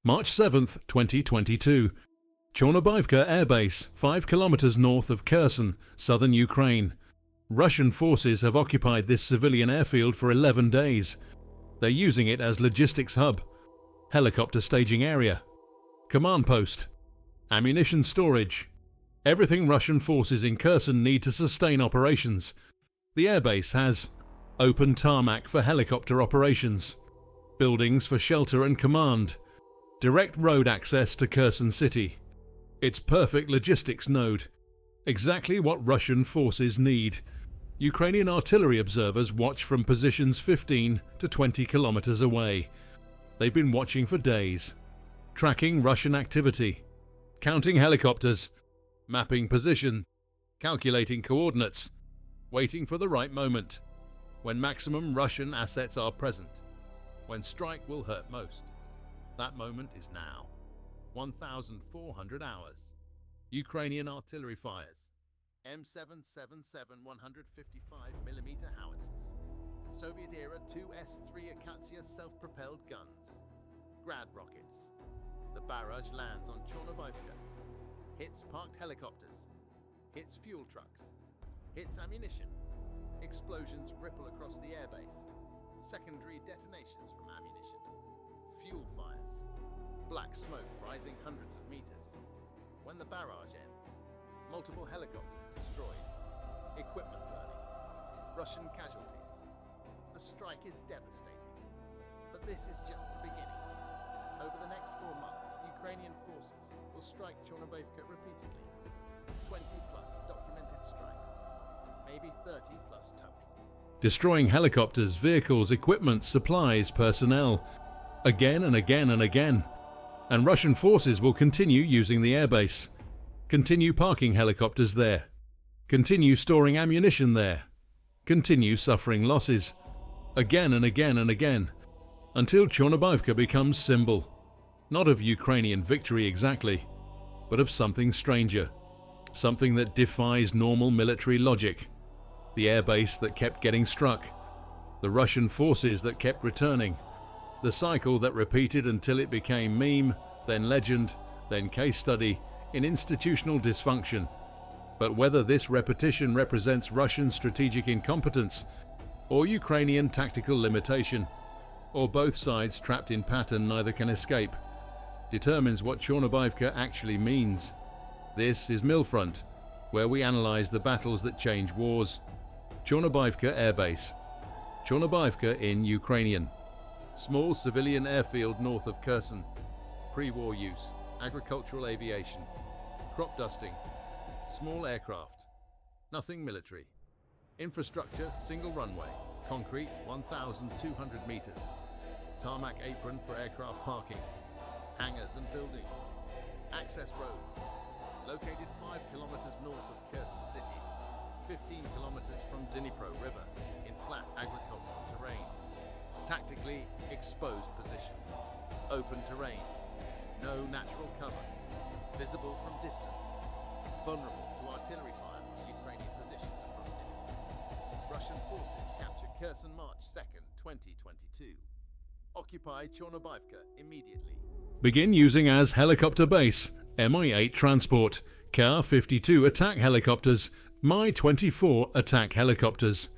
March 7th, 2022. Chornobaivka Airbase, 5 kilometers north of Kherson, southern Ukraine. Russian forces have occupied this civilian airfield for 11 days. They're using it as logistics hub, helicopter staging area, command post, ammunition storage, everything Russian forces in Kherson need to sustain operations. The airbase has open tarmac for helicopter operations, buildings for shelter and command, direct road access to Kherson city. It's perfect logistics node. Exactly what Russian forces need. Ukrainian artillery observers watch from positions 15 to 20 kilometers away. They've been watching for days, tracking Russian activity, counting helicopters, mapping position, calculating coordinates, waiting for the right moment, when maximum Russian assets are present, when strike will hurt most. That moment is now. 1,400 hours. Ukrainian artillery fires. M777 155mm howitzers. Soviet-era 2S-3 Akatsiya self-propelled guns. Grad rockets. The barrage lands on Chornobaivka. Hits parked helicopters. Hits fuel trucks. Hits ammunition. Explosions ripple across the airbase. Secondary detonations from ammunition. Fuel fires. Black smoke rising hundreds of meters. When the barrage ends, multiple helicopters destroyed. Equipment burning. Russian casualties. The strike is devastating. But this is just the beginning. Over the next 4 months, Ukrainian forces will strike Chornobaivka repeatedly. 20 plus documented strikes. Maybe 30 plus total. Destroying helicopters, vehicles, equipment, supplies, personnel. Again and again and again. And Russian forces will continue using the airbase, continue parking helicopters there, continue storing ammunition there, continue suffering losses, again and again and again, until Chornobaivka becomes symbol, not of Ukrainian victory exactly, but of something stranger, something that defies normal military logic. The airbase that kept getting struck, the Russian forces that kept returning, the cycle that repeated until it became meme, then legend, then case study in institutional dysfunction. But whether this repetition represents Russian strategic incompetence or Ukrainian tactical limitation, or both sides trapped in pattern neither can escape, determines what Chornobaivka actually means. This is Millfront, where we analyze the battles that change wars. Chornobaivka Airbase. Chornobaivka in Ukrainian. Small civilian airfield north of Kherson. Pre-war use, agricultural aviation, crop dusting, small aircraft, nothing military. Infrastructure, single runway, concrete 1,200 meters, tarmac apron for aircraft parking, hangars and buildings, access roads, located 5 kilometers north of Kherson city, 15 kilometers from Dnipro River, in flat agricultural terrain. Tactically exposed position, open terrain, no natural cover, visible from distance, vulnerable to artillery fire from Ukrainian positions across Dnipro. Russian forces capture Kherson March 2nd, 2022. Occupy Chornobaivka immediately. Begin using as helicopter base, Mi-8 transport, Ka-52 attack helicopters, Mi-24 attack helicopters.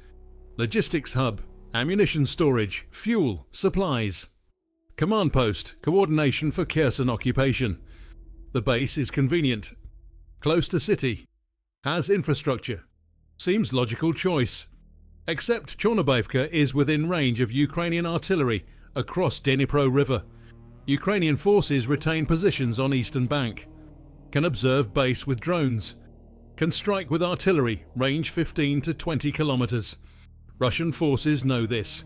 Logistics hub, ammunition storage, fuel, supplies. Command post, coordination for Kherson occupation. The base is convenient, close to city, has infrastructure. Seems logical choice. Except Chornobaivka is within range of Ukrainian artillery across Dnipro River. Ukrainian forces retain positions on eastern bank, can observe base with drones, can strike with artillery, range 15 to 20 kilometers. Russian forces know this.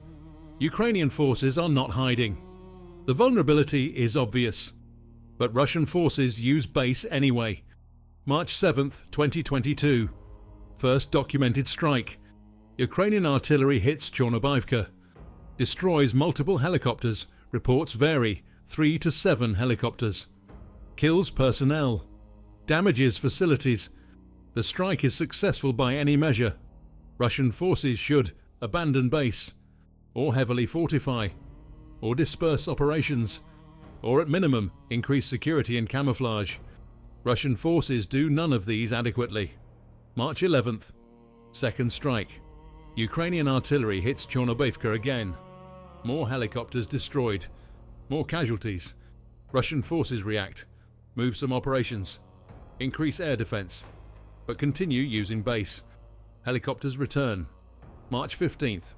Ukrainian forces are not hiding. The vulnerability is obvious, but Russian forces use base anyway. March 7th, 2022. First documented strike. Ukrainian artillery hits Chornobaivka. Destroys multiple helicopters, reports vary, 3 to 7 helicopters. Kills personnel. Damages facilities. The strike is successful by any measure. Russian forces should abandon base, or heavily fortify, or disperse operations, or at minimum, increase security and camouflage. Russian forces do none of these adequately. March 11th. Second strike. Ukrainian artillery hits Chornobaivka again. More helicopters destroyed. More casualties. Russian forces react. Move some operations. Increase air defense. But continue using base. Helicopters return. March 15th.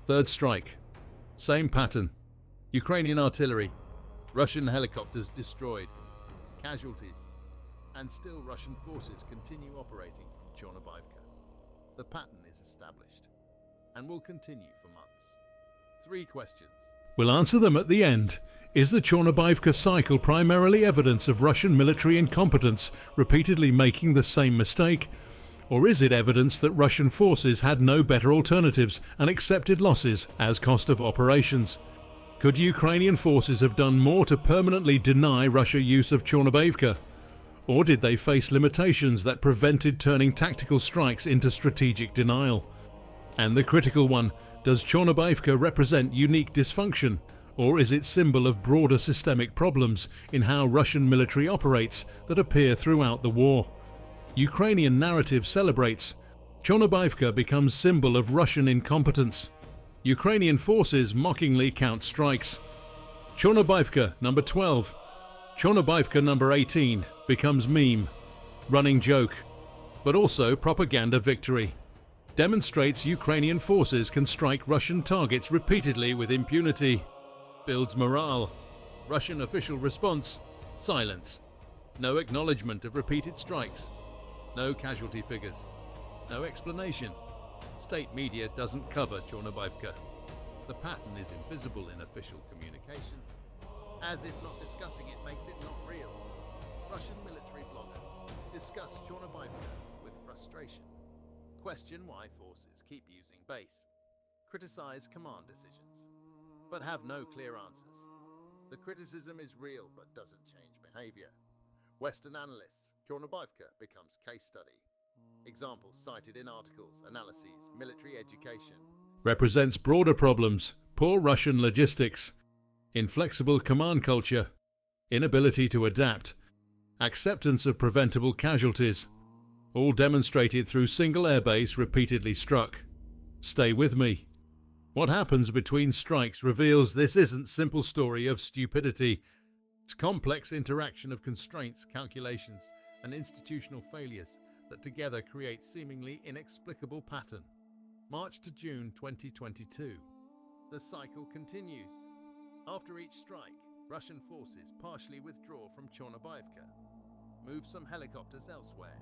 Third strike. Same pattern. Ukrainian artillery. Russian helicopters destroyed. Casualties. And still Russian forces continue operating from Chornobaivka. The pattern is established and will continue for months. 3 questions. We'll answer them at the end. Is the Chornobaivka cycle primarily evidence of Russian military incompetence, repeatedly making the same mistake? Or is it evidence that Russian forces had no better alternatives and accepted losses as cost of operations? Could Ukrainian forces have done more to permanently deny Russia use of Chornobaivka? Or did they face limitations that prevented turning tactical strikes into strategic denial? And the critical one, does Chornobaivka represent unique dysfunction, or is it symbol of broader systemic problems in how Russian military operates that appear throughout the war? Ukrainian narrative celebrates. Chornobaivka becomes symbol of Russian incompetence. Ukrainian forces mockingly count strikes. Chornobaivka number 12. Chornobaivka number 18 becomes meme, running joke, but also propaganda victory. Demonstrates Ukrainian forces can strike Russian targets repeatedly with impunity. Builds morale. Russian official response: silence. No acknowledgement of repeated strikes. No casualty figures. No explanation. State media doesn't cover Chornobaivka. The pattern is invisible in official communications. As if not discussing it makes it not real. Russian military bloggers discuss Chornobaivka with frustration. Question why forces keep using base. Criticize command decisions, but have no clear answers. The criticism is real but doesn't change behavior. Western analysts, Chornobaivka becomes case study. Examples cited in articles, analyses, military education. Represents broader problems: poor Russian logistics, inflexible command culture, inability to adapt, acceptance of preventable casualties, all demonstrated through single airbase repeatedly struck. Stay with me. What happens between strikes reveals this isn't simple story of stupidity. It's complex interaction of constraints, calculations, and institutional failures that together create seemingly inexplicable pattern. March to June 2022. The cycle continues. After each strike, Russian forces partially withdraw from Chornobaivka, move some helicopters elsewhere,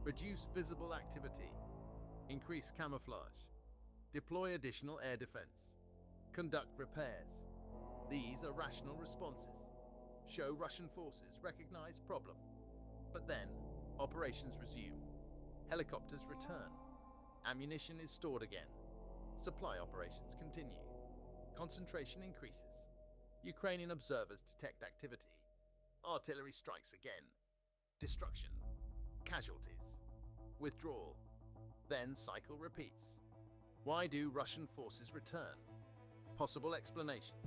reduce visible activity, increase camouflage, deploy additional air defense, conduct repairs. These are rational responses. Show Russian forces recognize problem. But then, operations resume. Helicopters return. Ammunition is stored again. Supply operations continue. Concentration increases. Ukrainian observers detect activity. Artillery strikes again. Destruction. Casualties. Withdrawal. Then cycle repeats. Why do Russian forces return? Possible explanations.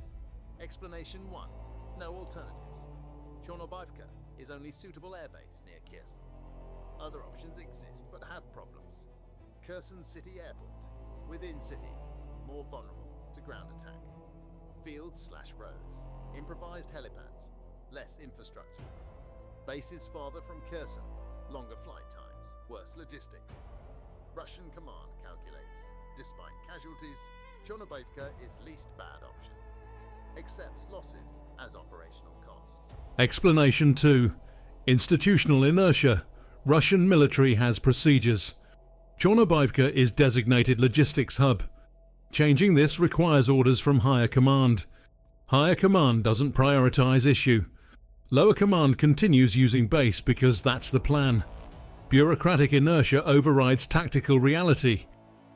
Explanation 1. No alternatives. Chornobaivka is only suitable airbase near Kherson. Other options exist but have problems. Kherson City Airport, within city, more vulnerable to ground attack. Fields/roads, improvised helipads, less infrastructure. Bases farther from Kherson, longer flight times, worse logistics. Russian command calculates, despite casualties, Chornobaivka is least bad option. Accepts losses as operational cost. Explanation 2. Institutional inertia. Russian military has procedures. Chornobaivka is designated logistics hub. Changing this requires orders from higher command. Higher command doesn't prioritize issue. Lower command continues using base because that's the plan. Bureaucratic inertia overrides tactical reality.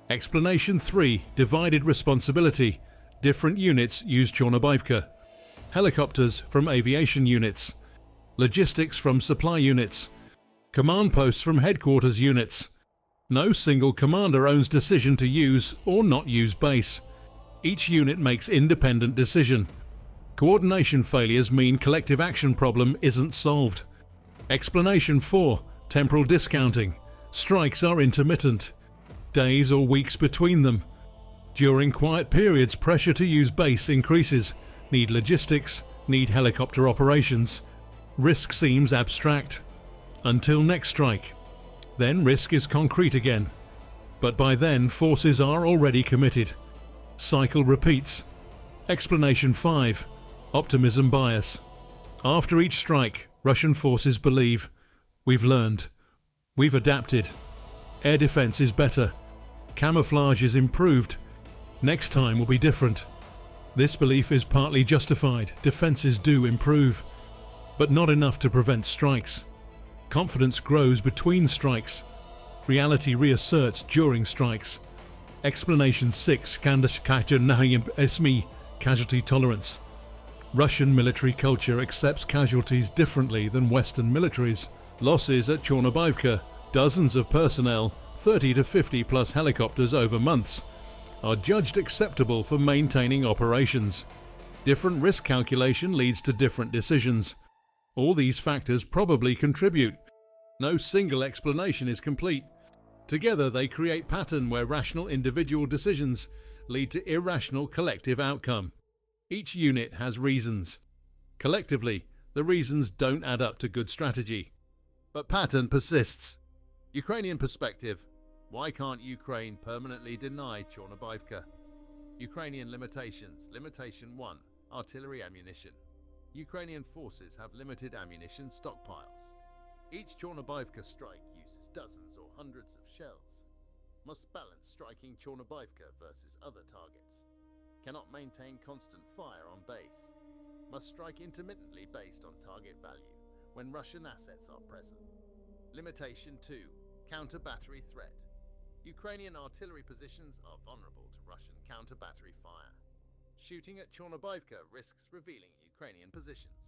Explanation 3. Divided responsibility. Different units use Chornobaivka. Helicopters from aviation units. Logistics from supply units. Command posts from headquarters units. No single commander owns decision to use or not use base. Each unit makes independent decision. Coordination failures mean collective action problem isn't solved. Explanation 4. Temporal discounting. Strikes are intermittent. Days or weeks between them. During quiet periods, pressure to use base increases. Need logistics, need helicopter operations. Risk seems abstract. Until next strike. Then risk is concrete again. But by then, forces are already committed. Cycle repeats. Explanation 5. Optimism bias. After each strike, Russian forces believe, we've learned, we've adapted, air defense is better, camouflage is improved, next time will be different. This belief is partly justified, defenses do improve, but not enough to prevent strikes. Confidence grows between strikes. Reality reasserts during strikes. Explanation 6. Casualty tolerance. Russian military culture accepts casualties differently than Western militaries. Losses at Chornobaivka, dozens of personnel, 30 to 50 plus helicopters over months, are judged acceptable for maintaining operations. Different risk calculation leads to different decisions. All these factors probably contribute. No single explanation is complete. Together they create pattern where rational individual decisions lead to irrational collective outcome. Each unit has reasons. Collectively, the reasons don't add up to good strategy. But pattern persists. Ukrainian perspective. Why can't Ukraine permanently deny Chornobaivka? Ukrainian limitations. Limitation 1. Artillery ammunition. Ukrainian forces have limited ammunition stockpiles. Each Chornobaivka strike uses dozens or hundreds of shells. Must balance striking Chornobaivka versus other targets. Cannot maintain constant fire on base. Must strike intermittently based on target value when Russian assets are present. Limitation 2. Counter-battery threat. Ukrainian artillery positions are vulnerable to Russian counter-battery fire. Shooting at Chornobaivka risks revealing Ukrainian positions.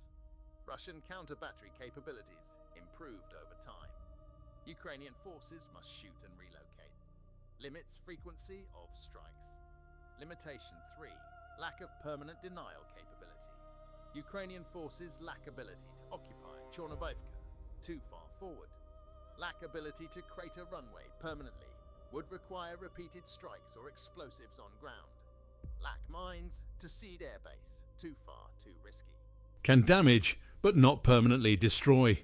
Russian counter-battery capabilities improved over time. Ukrainian forces must shoot and relocate. Limits frequency of strikes. Limitation 3. Lack of permanent denial capability. Ukrainian forces lack ability to occupy Chornobaivka too far forward. Lack ability to crater runway permanently. Would require repeated strikes or explosives on ground. Lack mines to seed airbase. Too far, too risky. Can damage, but not permanently destroy.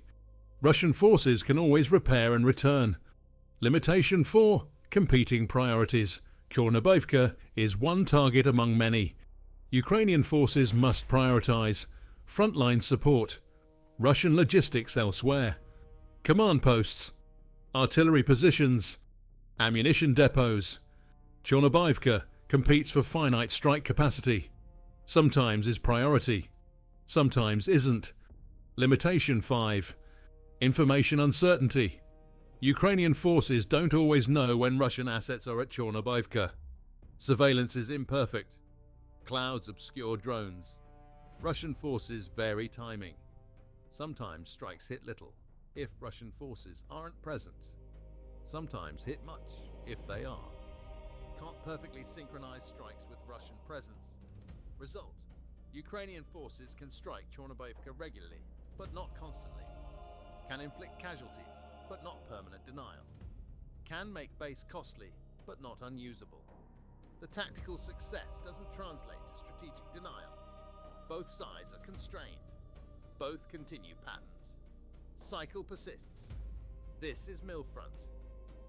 Russian forces can always repair and return. Limitation 4. Competing priorities. Chornobaivka is one target among many. Ukrainian forces must prioritize. Frontline support. Russian logistics elsewhere. Command posts. Artillery positions. Ammunition depots. Chornobaivka competes for finite strike capacity. Sometimes is priority. Sometimes isn't. Limitation 5. Information uncertainty. Ukrainian forces don't always know when Russian assets are at Chornobaivka. Surveillance is imperfect. Clouds obscure drones. Russian forces vary timing. Sometimes strikes hit little, if Russian forces aren't present. Sometimes hit much, if they are. Can't perfectly synchronize strikes with Russian presence. Result: Ukrainian forces can strike Chornobaivka regularly, but not constantly. Can inflict casualties, but not permanent denial. Can make base costly, but not unusable. The tactical success doesn't translate to strategic denial. Both sides are constrained. Both continue patterns. Cycle persists. This is Millfront.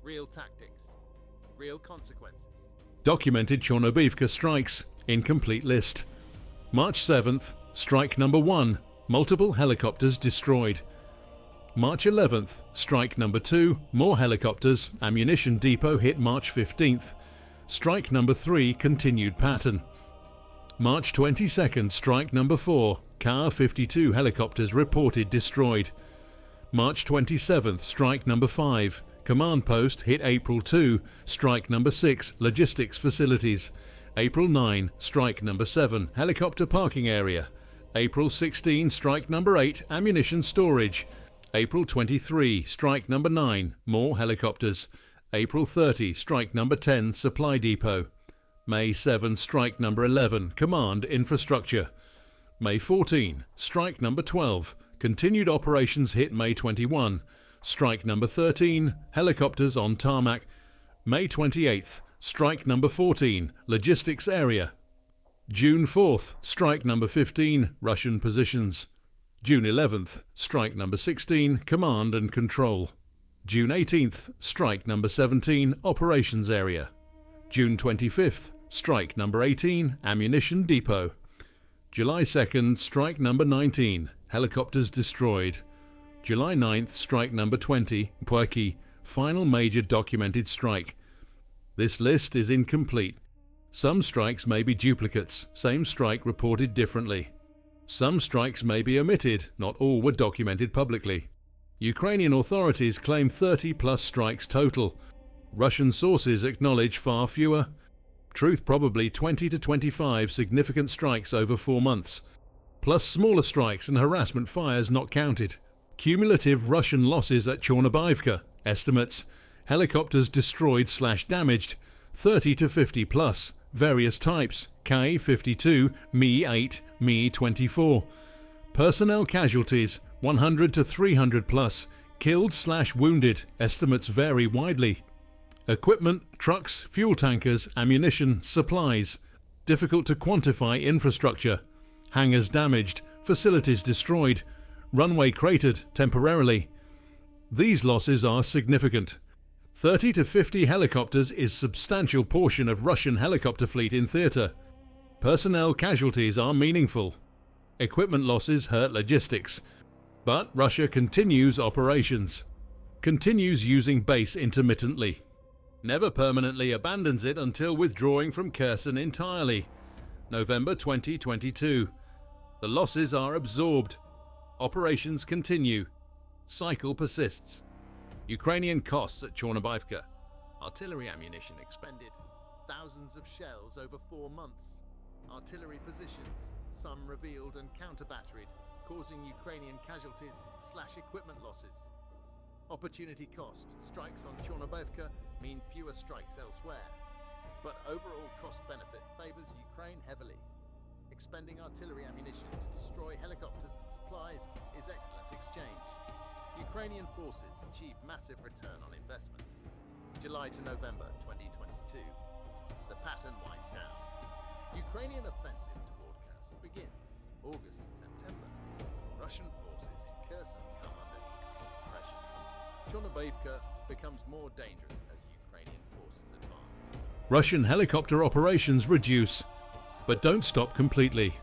Real tactics. Real consequences. Documented Chornobaivka strikes. Incomplete list. March 7th, strike number 1. Multiple helicopters destroyed. March 11th, strike number 2, more helicopters, ammunition depot hit March 15th. Strike number 3, continued pattern. March 22nd, strike number 4, Ka-52 helicopters reported destroyed. March 27th, strike number 5, command post hit April 2, strike number 6, logistics facilities. April 9, strike number 7, helicopter parking area. April 16, strike number 8, ammunition storage. April 23, strike number 9, more helicopters. April 30, strike number 10, supply depot. May 7, strike number 11, command infrastructure. May 14, strike number 12, continued operations hit May 21. Strike number 13, helicopters on tarmac. May 28th, strike number 14, logistics area. June 4th, strike number 15, Russian positions. June 11th, strike number 16, command and control. June 18th, strike number 17, operations area. June 25th, strike number 18, ammunition depot. July 2nd, strike number 19, helicopters destroyed. July 9th, strike number 20, Pwerki, final major documented strike. This list is incomplete. Some strikes may be duplicates, same strike reported differently. Some strikes may be omitted, not all were documented publicly. Ukrainian authorities claim 30+ strikes total. Russian sources acknowledge far fewer. Truth probably 20 to 25 significant strikes over 4 months, plus smaller strikes and harassment fires not counted. Cumulative Russian losses at Chornobaivka, estimates, helicopters destroyed/damaged, 30 to 50+, various types, K-52, Mi-8, Mi-24. Personnel casualties, 100 to 300+, killed/wounded, estimates vary widely. Equipment, trucks, fuel tankers, ammunition, supplies. Difficult to quantify infrastructure. Hangars damaged, facilities destroyed, runway cratered temporarily. These losses are significant. 30 to 50 helicopters is substantial portion of Russian helicopter fleet in theatre. Personnel casualties are meaningful. Equipment losses hurt logistics. But Russia continues operations. Continues using base intermittently. Never permanently abandons it until withdrawing from Kherson entirely. November 2022. The losses are absorbed. Operations continue. Cycle persists. Ukrainian costs at Chornobaivka. Artillery ammunition expended. Thousands of shells over 4 months. Artillery positions, some revealed and counter-batteried, causing Ukrainian casualties/equipment losses. Opportunity cost. Strikes on Chornobaivka mean fewer strikes elsewhere. But overall cost-benefit favors Ukraine heavily. Expending artillery ammunition to destroy helicopters and supplies is excellent exchange. Ukrainian forces achieve massive return on investment. July to November 2022. The pattern winds down. Ukrainian offensive toward Kherson begins. August to September. Russian forces in Kherson come under increasing pressure. Chornobaivka becomes more dangerous as Ukrainian forces advance. Russian helicopter operations reduce, but don't stop completely.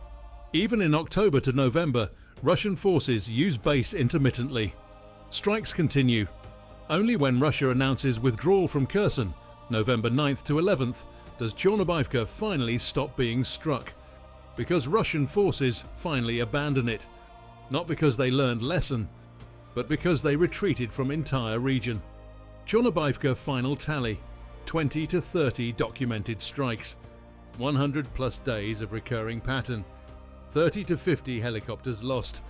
Even in October to November, Russian forces use base intermittently. Strikes continue. Only when Russia announces withdrawal from Kherson, November 9th to 11th, does Chornobaivka finally stop being struck. Because Russian forces finally abandon it. Not because they learned lesson, but because they retreated from entire region. Chornobaivka final tally, 20 to 30 documented strikes, 100+ days of recurring pattern, 30 to 50 helicopters lost,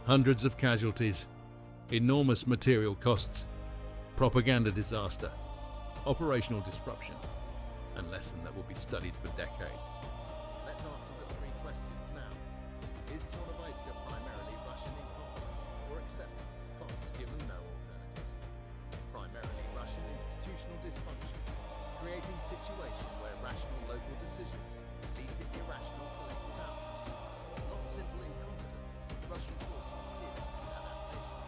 hundreds of casualties, enormous material costs, propaganda disaster, operational disruption, and lesson that will be studied for decades. Let's answer the 3 questions now. Is Chornobaivka primarily Russian incompetence or acceptance of costs given no alternatives? Primarily Russian institutional dysfunction, creating situation where rational local decisions lead to irrational collective outcomes. Not simple incompetence, Russian forces did attend adaptations.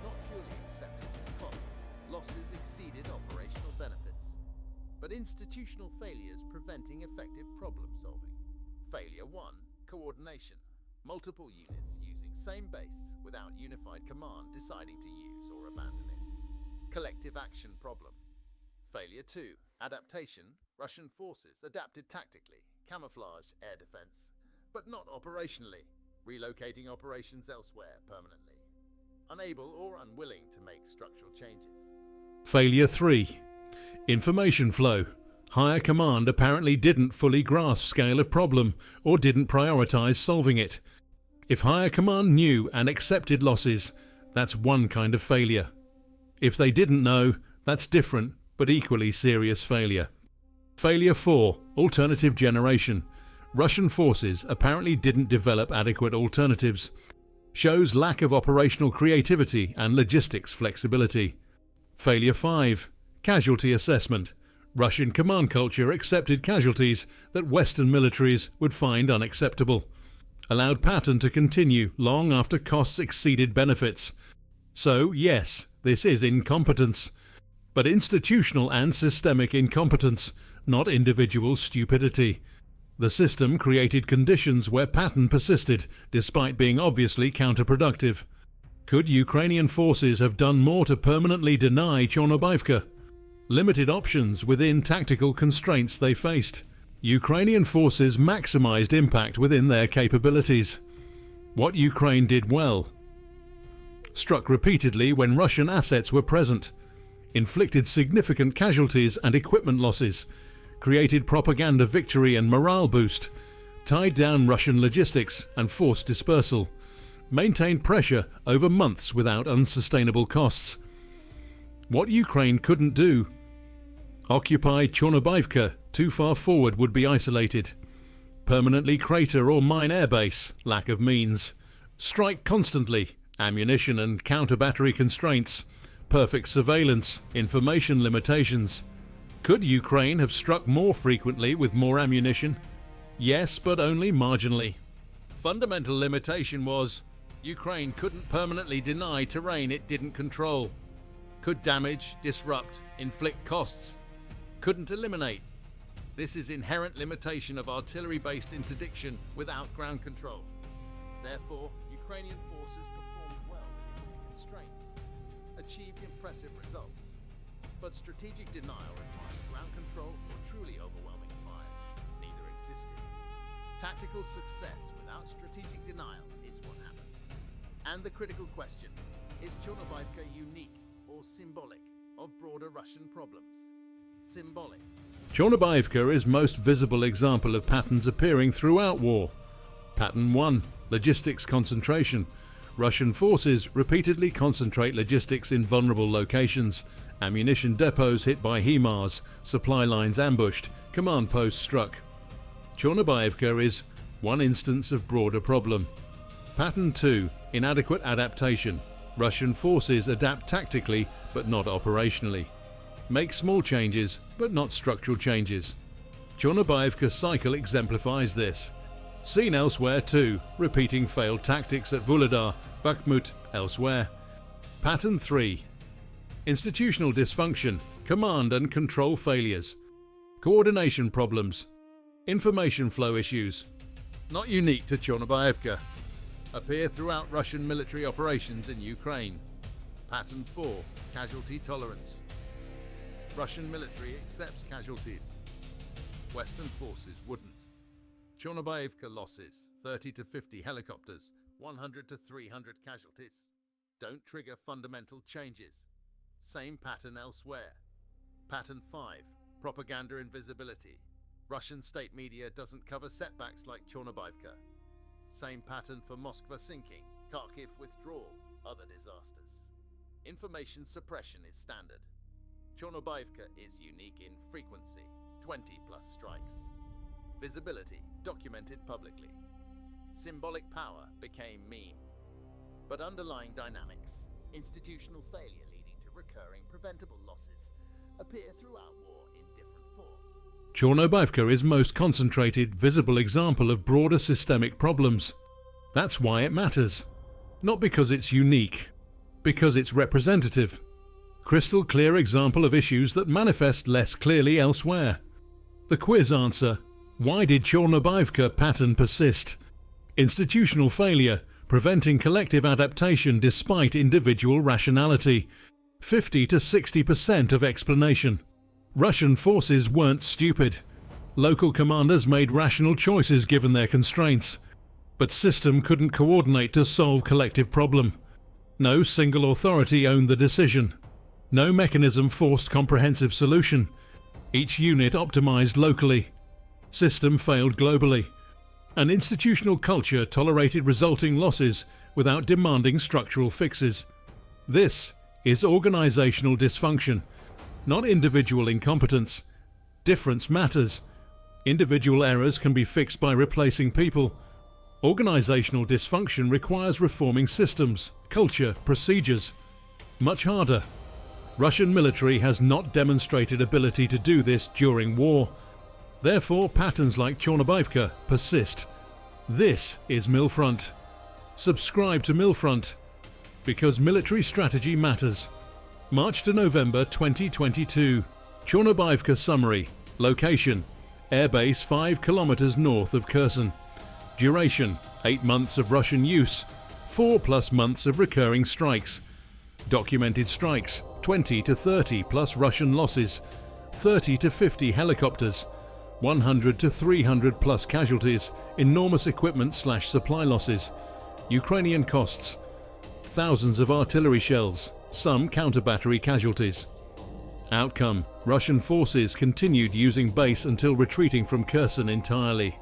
Not purely acceptance of costs, losses exceeded operational benefits. But institutional failures preventing effective problem solving. Failure 1, coordination. Multiple units using same base without unified command deciding to use or abandon it. Collective action problem. Failure 2, adaptation. Russian forces adapted tactically, camouflage, air defense, but not operationally, relocating operations elsewhere permanently. Unable or unwilling to make structural changes. Failure 3, information flow. Higher command apparently didn't fully grasp scale of problem or didn't prioritize solving it. If higher command knew and accepted losses, that's one kind of failure. If they didn't know, that's different but equally serious failure. Failure 4, alternative generation. Russian forces apparently didn't develop adequate alternatives. Shows lack of operational creativity and logistics flexibility. Failure 5. Casualty assessment. Russian command culture accepted casualties that Western militaries would find unacceptable. Allowed pattern to continue long after costs exceeded benefits. So, yes, this is incompetence. But institutional and systemic incompetence, not individual stupidity. The system created conditions where pattern persisted, despite being obviously counterproductive. Could Ukrainian forces have done more to permanently deny Chornobaivka? Limited options within tactical constraints they faced. Ukrainian forces maximized impact within their capabilities. What Ukraine did well: struck repeatedly when Russian assets were present, inflicted significant casualties and equipment losses, created propaganda victory and morale boost, tied down Russian logistics and forced dispersal, maintained pressure over months without unsustainable costs. What Ukraine couldn't do: occupy Chornobaivka, too far forward would be isolated. Permanently crater or mine airbase, lack of means. Strike constantly, ammunition and counter-battery constraints. Perfect surveillance, information limitations. Could Ukraine have struck more frequently with more ammunition? Yes, but only marginally. Fundamental limitation was Ukraine couldn't permanently deny terrain it didn't control. Could damage, disrupt, inflict costs. Couldn't eliminate. This is inherent limitation of artillery-based interdiction without ground control. Therefore, Ukrainian forces performed well within the constraints, achieved impressive results. But strategic denial requires ground control or truly overwhelming fires. Neither existed. Tactical success without strategic denial is what happened. And the critical question: is Chornobaivka unique or symbolic of broader Russian problems? Symbolic. Chornobaivka is most visible example of patterns appearing throughout war. Pattern 1. Logistics concentration. Russian forces repeatedly concentrate logistics in vulnerable locations. Ammunition depots hit by HIMARS, supply lines ambushed, command posts struck. Chornobaivka is one instance of broader problem. Pattern 2. Inadequate adaptation. Russian forces adapt tactically but not operationally. Make small changes but not structural changes. Chornobaivka cycle exemplifies this. Seen elsewhere too, repeating failed tactics at Vuhledar, Bakhmut, elsewhere. Pattern 3. Institutional dysfunction, command and control failures, coordination problems, information flow issues. Not unique to Chornobaivka. Appear throughout Russian military operations in Ukraine. Pattern 4. Casualty tolerance. Russian military accepts casualties. Western forces wouldn't. Chornobaivka losses: 30 to 50 helicopters, 100 to 300 casualties. Don't trigger fundamental changes. Same pattern elsewhere. Pattern 5. Propaganda invisibility. Russian state media doesn't cover setbacks like Chornobaivka. Same pattern for Moskva sinking, Kharkiv withdrawal, other disasters. Information suppression is standard. Chornobaivka is unique in frequency, 20+ strikes. Visibility, documented publicly. Symbolic power became meme. But underlying dynamics, institutional failure leading to recurring preventable losses, appear throughout war in different forms. Chornobaivka is most concentrated, visible example of broader systemic problems. That's why it matters. Not because it's unique, because it's representative. Crystal clear example of issues that manifest less clearly elsewhere. The quiz answer: why did Chornobaivka pattern persist? Institutional failure, preventing collective adaptation despite individual rationality. 50 to 60% of explanation. Russian forces weren't stupid. Local commanders made rational choices given their constraints. But system couldn't coordinate to solve collective problem. No single authority owned the decision. No mechanism forced comprehensive solution. Each unit optimized locally. System failed globally. An institutional culture tolerated resulting losses without demanding structural fixes. This is organizational dysfunction, not individual incompetence. Difference matters. Individual errors can be fixed by replacing people. Organizational dysfunction requires reforming systems, culture, procedures. Much harder. Russian military has not demonstrated ability to do this during war. Therefore, patterns like Chornobaivka persist. This is Millfront. Subscribe to Millfront, because military strategy matters. March to November 2022. Chornobaivka summary. Location: Airbase 5 kilometers north of Kherson. Duration: 8 months of Russian use, 4+ months of recurring strikes. Documented strikes: 20 to 30 plus Russian losses, 30 to 50 helicopters, 100 to 300 plus casualties, enormous equipment/supply losses. Ukrainian costs: thousands of artillery shells, some counter-battery casualties. Outcome: Russian forces continued using base until retreating from Kherson entirely.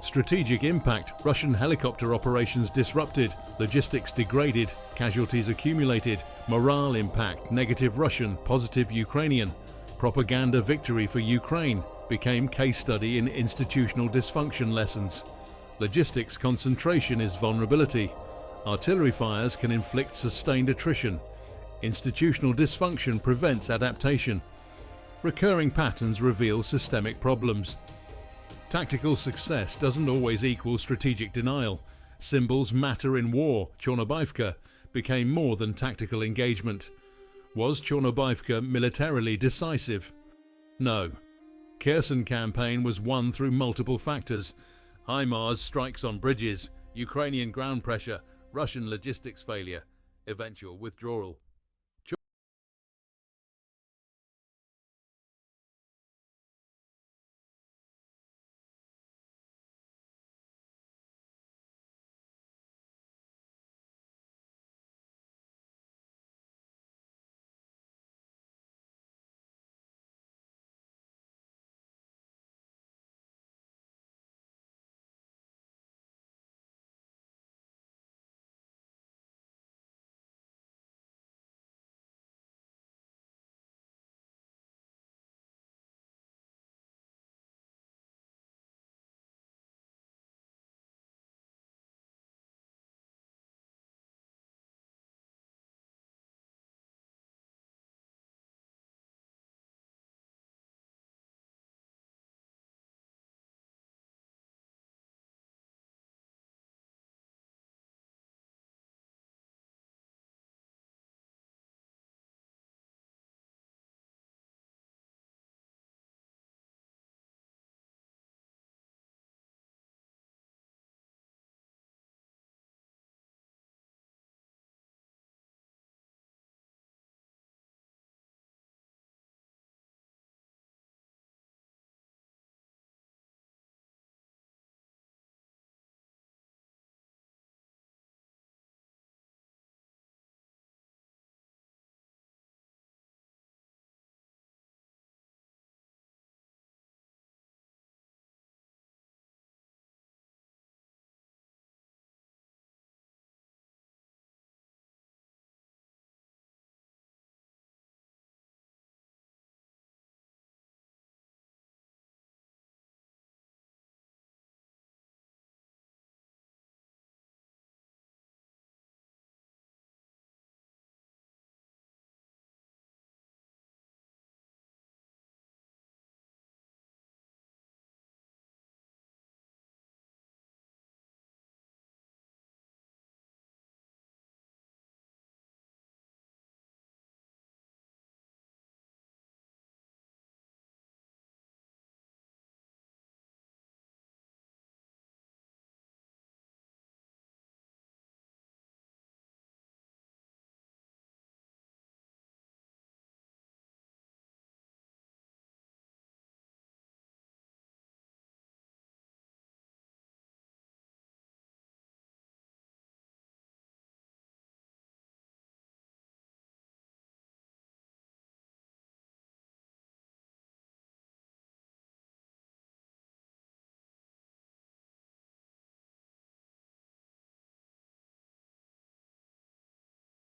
Strategic impact: Russian helicopter operations disrupted, logistics degraded, casualties accumulated. Morale impact: negative Russian, positive Ukrainian. Propaganda victory for Ukraine became case study in institutional dysfunction lessons. Logistics concentration is vulnerability. Artillery fires can inflict sustained attrition. Institutional dysfunction prevents adaptation. Recurring patterns reveal systemic problems. Tactical success doesn't always equal strategic denial. Symbols matter in war. Chornobaivka became more than tactical engagement. Was Chornobaivka militarily decisive? No. Kherson campaign was won through multiple factors: HIMARS strikes on bridges, Ukrainian ground pressure, Russian logistics failure, eventual withdrawal.